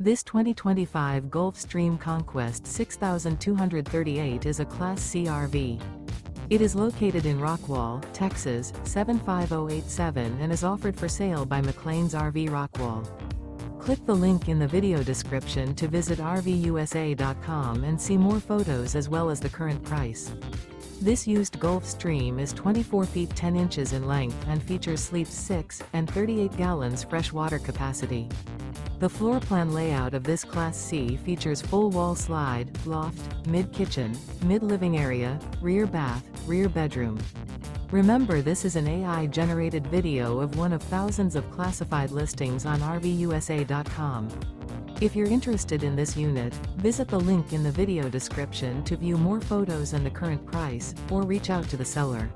This 2025 Gulf Stream Conquest 6238 is a Class C RV. It is located in Rockwall, Texas, 75087 and is offered for sale by McClain's RV Rockwall. Click the link in the video description to visit RVUSA.com and see more photos as well as the current price. This used Gulf Stream is 24 feet 10 inches in length and features sleeps 6 and 38 gallons fresh water capacity. The floor plan layout of this Class C features full wall slide, loft, mid-kitchen, mid-living area, rear bath, rear bedroom. Remember, this is an AI-generated video of one of thousands of classified listings on RVUSA.com. If you're interested in this unit, visit the link in the video description to view more photos and the current price, or reach out to the seller.